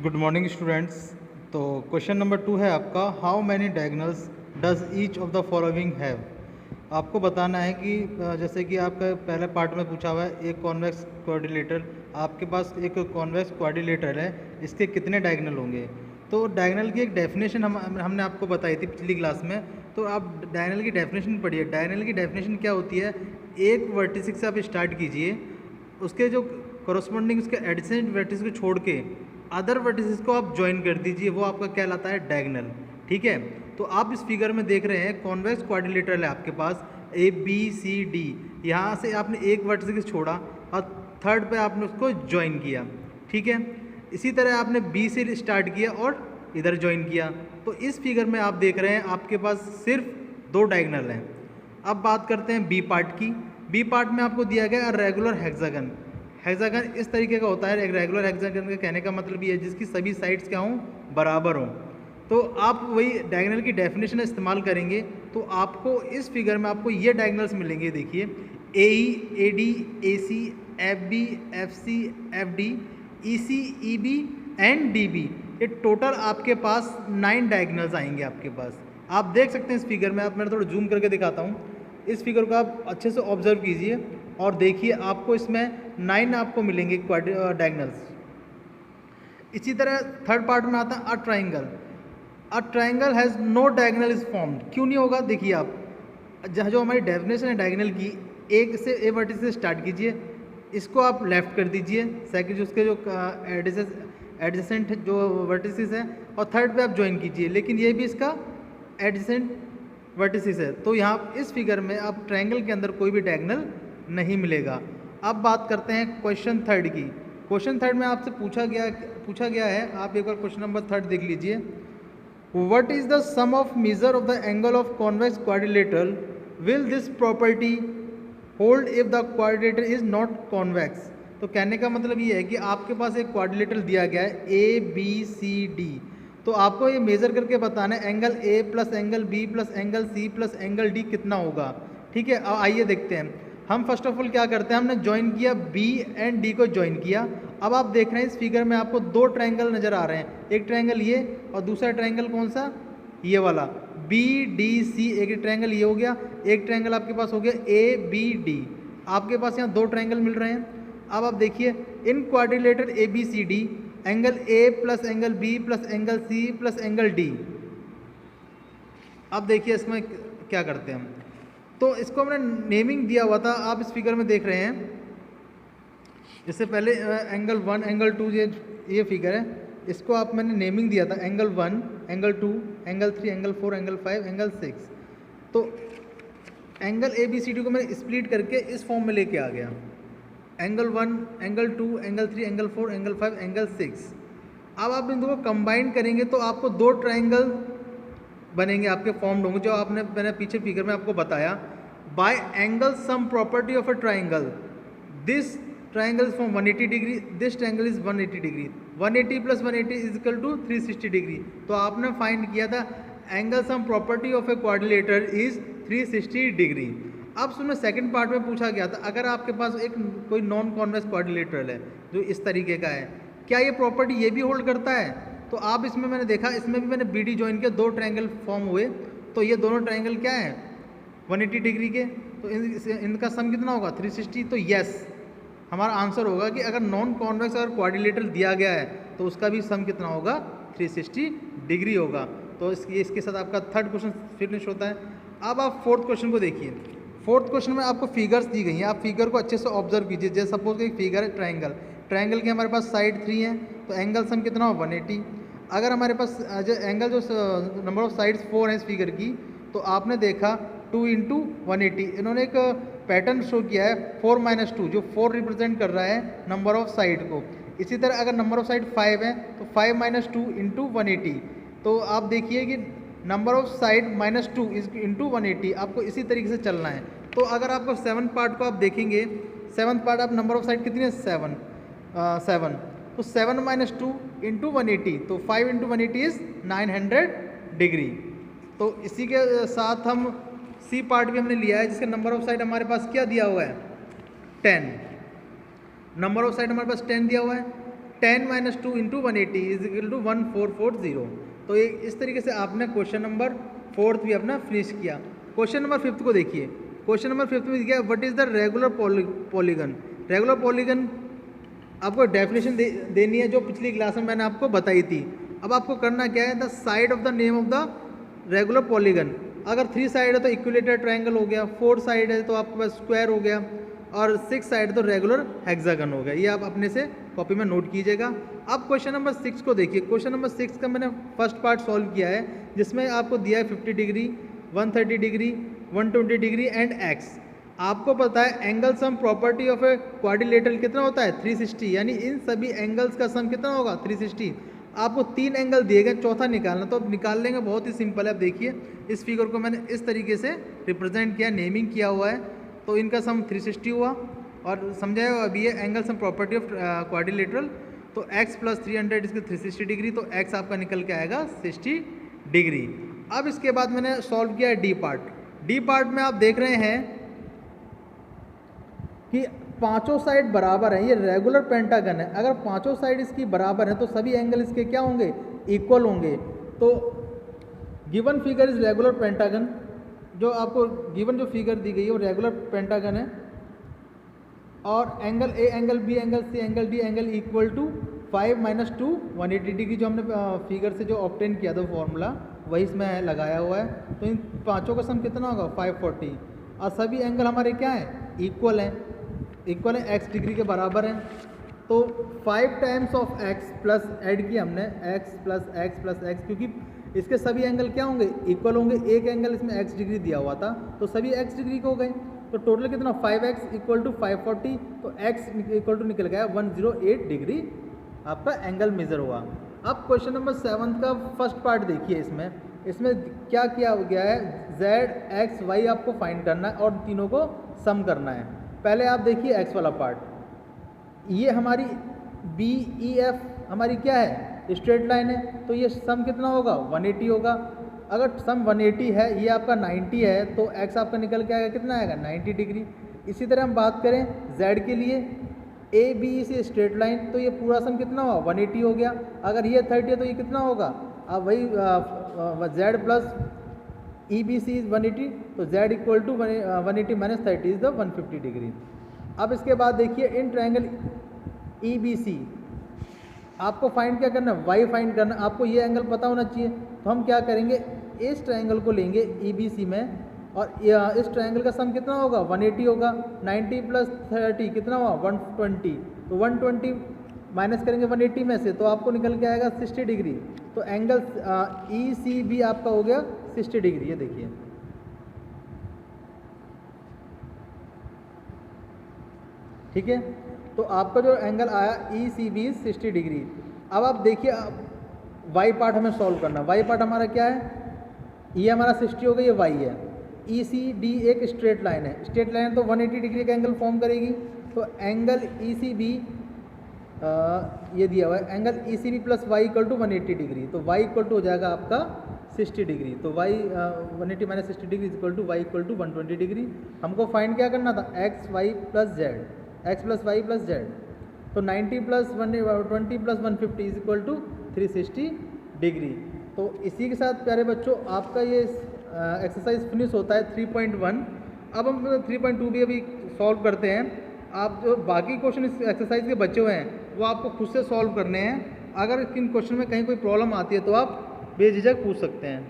Good morning students. तो question number 2 है आपका, how many diagonals does each of the following have. आपको बताना है कि जैसे कि आपका पहले पार्ट में पूछा हुआ है एक कॉन्वेक्स क्वाड्रिलेटरल, आपके पास एक कॉन्वेक्स क्वाड्रिलेटरल है, इसके कितने डायगोनल होंगे। तो डायगोनल की एक डेफिनेशन हमने आपको बताई थी पिछली क्लास में। तो आप डायगोनल की डेफिनेशन पढ़िए। डायगोनल की डेफिनेशन क्या होती है, एक वर्टिसिस से आप स्टार्ट कीजिए, उसके जो कॉरस्पॉन्डिंग उसके एडजेसेंट वर्टिस को छोड़ के अदर वर्टिसेस को आप ज्वाइन कर दीजिए, वो आपका कहलाता है डायगोनल। ठीक है। तो आप इस फिगर में देख रहे हैं कॉन्वेक्स क्वाड्रिलेटरल है आपके पास ए बी सी डी। यहाँ से आपने एक वर्टिस छोड़ा और थर्ड पे आपने उसको ज्वाइन किया। ठीक है। इसी तरह आपने बी से स्टार्ट किया और इधर ज्वाइन किया। तो इस फिगर में आप देख रहे हैं आपके पास सिर्फ दो डायगोनल हैं। अब बात करते हैं बी पार्ट की। बी पार्ट में आपको दिया गया रेगुलर हेक्सागन। हेक्सागन इस तरीके का होता है, एक रेगुलर हेक्सागन का कहने का मतलब ये है जिसकी सभी साइड्स क्या हों, बराबर हों। तो आप वही डायगोनल की डेफिनेशन इस्तेमाल करेंगे तो आपको इस फिगर में आपको ये डायगोनल्स मिलेंगे। देखिए A E, A D, A C, F B, F C, F D, E C, E B and D B. ये टोटल आपके पास 9 डायगोनल्स आएंगे आपके पास। आप देख सकते हैं इस फिगर में, आप मैं थोड़ा जूम करके दिखाता हूँ। इस फिगर को आप अच्छे से ऑब्जर्व कीजिए और देखिए आपको इसमें 9 आपको मिलेंगे डायगोनल्स। इसी तरह थर्ड पार्ट में आता है a triangle. A triangle has no diagonal is formed. क्यों नहीं होगा, देखिए आप जो हमारी डेफिनेशन है डायगोनल की, एक से ए वर्टिस से स्टार्ट कीजिए, इसको आप लेफ्ट कर दीजिए, सेकंड उसके जो एडजेसेंट जो वर्टिसेस है, और थर्ड पे आप ज्वाइन कीजिए, लेकिन ये भी इसका एडजेसेंट वर्टिसेस है। तो यहाँ इस फिगर में आप ट्रायंगल के अंदर कोई भी डायगोनल नहीं मिलेगा। अब बात करते हैं क्वेश्चन थर्ड की। क्वेश्चन थर्ड में आपसे पूछा गया है, आप एक बार क्वेश्चन नंबर थर्ड देख लीजिए। What is the sum of measure of the angle of convex quadrilateral, will this property hold if the quadrilateral is not convex. तो कहने का मतलब ये है कि आपके पास एक क्वाड्रिलेटरल दिया गया है ए बी सी डी, तो आपको ये मेज़र करके बताना है angle A plus angle B plus angle C plus angle D कितना होगा। ठीक है। अब आइए देखते हैं। हम फर्स्ट ऑफ ऑल क्या करते हैं, हमने ज्वाइन किया बी एंड डी को ज्वाइन किया। अब आप देख रहे हैं इस फिगर में आपको दो ट्रायंगल नज़र आ रहे हैं, एक ट्रायंगल ये और दूसरा ट्रायंगल कौन सा, ये वाला बी डी सी। एक ट्रायंगल ये हो गया, एक ट्रायंगल आपके पास हो गया ए बी डी। आपके पास यहाँ दो ट्रायंगल मिल रहे हैं। अब आप देखिए इन quadrilateral A B C D, angle A plus angle B plus angle C plus angle D. अब देखिए इसमें क्या करते हैं हम, तो इसको हमने नेमिंग दिया हुआ था, आप इस फिगर में देख रहे हैं। इससे पहले एंगल 1 एंगल 2 ये फिगर है, इसको आप मैंने नेमिंग दिया था angle 1 angle 2 angle 3 angle 4 angle 5 angle 6। तो angle A B C D को मैंने स्प्लिट करके इस फॉर्म में लेके आ गया, angle 1 angle 2 angle 3 angle 4 angle 5 angle 6। अब आप इन दोनों को कंबाइन करेंगे तो आपको दो ट्रायंगल बनेंगे, आपके फॉर्म्ड होंगे, जो मैंने पीछे फिगर में आपको बताया। By angle sum property of a triangle, this triangle is from 180 degree, this triangle is 180 degree, 180 plus 180 is equal to 360 degree. तो आपने फाइंड किया था angle sum property of a quadrilateral is 360 degree. अब सुनो, second part में पूछा गया था अगर आपके पास एक कोई नॉन कॉन्वेक्स क्वाड्रिलेटरल है जो इस तरीके का है, क्या ये प्रॉपर्टी ये भी होल्ड करता है। तो आप इसमें मैंने देखा, इसमें भी मैंने बी डी ज्वाइन किया, दो ट्रायंगल फॉर्म हुए, तो ये दोनों ट्रायंगल क्या है 180 डिग्री के, तो इनका सम कितना होगा 360। तो यस, हमारा आंसर होगा कि अगर नॉन कॉन्वेक्स अगर क्वाड्रिलेटरल दिया गया है तो उसका भी सम कितना होगा 360 डिग्री होगा। तो इसके साथ आपका थर्ड क्वेश्चन फिनिश होता है। अब आप फोर्थ क्वेश्चन को देखिए। फोर्थ क्वेश्चन में आपको फिगर्स दी गई हैं, आप फिगर को अच्छे से ऑब्जर्व कीजिए। जैसे सपोज एक फिगर है ट्रायंगल, ट्रायंगल के हमारे पास साइड 3 है, तो एंगल सम कितना हो 180। अगर हमारे पास जो एंगल जो नंबर ऑफ साइड्स 4 है इस फिगर की, तो आपने देखा 2 इंटू 180, इन्होंने एक पैटर्न शो किया है 4 माइनस 2, जो 4 रिप्रेजेंट कर रहा है नंबर ऑफ साइड को। इसी तरह अगर नंबर ऑफ साइड 5 है तो 5 माइनस 2 इंटू 180। तो आप देखिए कि number of side minus 2 is into 180, आपको इसी तरीके से चलना है। तो अगर आपको 7 पार्ट को आप देखेंगे, 7 पार्ट आप नंबर ऑफ साइड कितनी है 7, तो 7 माइनस 2 इंटू 180, तो 5 इंटू 180 इज 900 डिग्री। तो इसी के साथ हम सी पार्ट भी हमने लिया है, जिसका नंबर ऑफ साइड हमारे पास क्या दिया हुआ है 10। नंबर ऑफ साइड हमारे पास 10 दिया हुआ है। 10 minus 2 into 180 is equal to 1440। तो ये इस तरीके से आपने क्वेश्चन नंबर 4 भी अपना फिनिश किया। क्वेश्चन नंबर 5 को देखिए। क्वेश्चन नंबर 5 में दिया what is the regular polygon. Regular polygon आपको डेफिनेशन देनी है जो पिछली क्लास में मैंने आपको बताई थी। अब आपको करना क्या है, the side of the name of the regular polygon. अगर 3 साइड है तो इक्विलेटरल ट्रायंगल हो गया, 4 साइड है तो आपके पास स्क्वायर हो गया, और 6 साइड तो रेगुलर हेक्सागन हो गया। ये आप अपने से कॉपी में नोट कीजिएगा। अब क्वेश्चन नंबर 6 को देखिए। क्वेश्चन नंबर 6 का मैंने फर्स्ट पार्ट सॉल्व किया है, जिसमें आपको दिया है 50 degree, 130 degree, 120 degree and x. आपको पता है angle sum property of a quadrilateral कितना होता है 360, यानी इन सभी एंगल्स का सम कितना होगा 360। आपको 3 एंगल दिए गए, चौथा निकालना, तो अब निकाल लेंगे, बहुत ही सिंपल है। अब देखिए इस फिगर को मैंने इस तरीके से रिप्रेजेंट किया, नेमिंग किया हुआ है, तो इनका सम 360 हुआ। और समझाया अभी ये angle sum property of quadrilateral, तो x प्लस 300 इसके 360 डिग्री, तो x आपका निकल के आएगा 60 डिग्री। अब इसके बाद मैंने सॉल्व किया है डी पार्ट। डी पार्ट में आप देख रहे हैं कि पांचों साइड बराबर है, ये रेगुलर पेंटागन है। अगर पांचों साइड इसकी बराबर है तो सभी एंगल इसके क्या होंगे, इक्वल होंगे। तो given figure is regular pentagon, जो आपको गिवन जो फिगर दी गई है वो रेगुलर पेंटागन है। और angle A, angle B, angle C, angle D, angle equal to 5 minus 2 180 degree, जो हमने फिगर से जो ऑब्टेन किया था फॉर्मूला वही इसमें लगाया हुआ है। तो इन पांचों का सम कितना होगा 540, और सभी एंगल हमारे क्या हैं, इक्वल हैं, इक्वल है, x डिग्री के बराबर है। तो 5 times of x plus add किया हमने x plus x plus x, क्योंकि इसके सभी एंगल क्या होंगे, इक्वल होंगे। एक एंगल इसमें x डिग्री दिया हुआ था तो सभी x डिग्री के हो गए। तो टोटल कितना 5x इक्वल टू 540, तो x इक्वल टू निकल गया 108 डिग्री आपका एंगल मेजर हुआ। अब क्वेश्चन नंबर 7 का फर्स्ट पार्ट देखिए। इसमें क्या किया गया है, z x y आपको फाइंड करना है और तीनों को सम करना है। पहले आप देखिए x वाला पार्ट, ये हमारी बी ई एफ हमारी क्या है, स्ट्रेट लाइन है, तो ये सम कितना होगा 180 होगा। अगर सम 180 है, ये आपका 90 है, तो x आपका निकल के आएगा कितना आएगा 90 डिग्री। इसी तरह हम बात करें z के लिए, ए बी से स्ट्रेट लाइन, तो ये पूरा सम कितना हुआ 180 हो गया। अगर ये 30 है तो ये कितना होगा, अब वही z plus E B C is 180, तो z equal to 180 minus 30 is the 150 degree. अब इसके बाद देखिए इन ट्रायंगल ई बी सी आपको फाइंड क्या करना है, y फाइंड करना। आपको ये एंगल पता होना चाहिए, तो हम क्या करेंगे, इस ट्रायंगल को लेंगे ई बी सी में, और इस ट्रायंगल का सम कितना होगा 180 होगा। 90 प्लस 30 कितना हुआ 120, तो 120 माइनस करेंगे 180 में से, तो आपको निकल के आएगा 60 डिग्री। तो एंगल ई सी बी आपका हो गया 60 डिग्री। ये देखिए, ठीक है, तो आपका जो एंगल आया ई सी बी 60 डिग्री। अब आप देखिए वाई पार्ट हमें सॉल्व करना। वाई पार्ट हमारा क्या है, ये हमारा 60 हो गई, ये वाई है। ई सी डी एक स्ट्रेट लाइन है, स्ट्रेट लाइन तो 180 डिग्री का एंगल फॉर्म करेगी। तो एंगल ई सी बी ये दिया हुआ है, angle E C B plus Y equal to 180 degree, तो वाई इक्वल टू हो जाएगा आपका 60 डिग्री। तो Y 180 minus 60 degree equal to Y equal to 120 degree. हमको फाइंड क्या करना था, X Y plus Z, X plus Y plus Z. तो 90 plus 120 plus 150 is equal to 360 degree. तो इसी के साथ प्यारे बच्चों आपका ये एक्सरसाइज फिनिश होता है 3.1। अब हम 3.2 भी अभी सॉल्व करते हैं। आप जो बाकी क्वेश्चन इस एक्सरसाइज के बचे हुए हैं वो आपको खुद से सॉल्व करने हैं। अगर इन क्वेश्चन में कहीं कोई प्रॉब्लम आती है तो आप बेझिझक पूछ सकते हैं।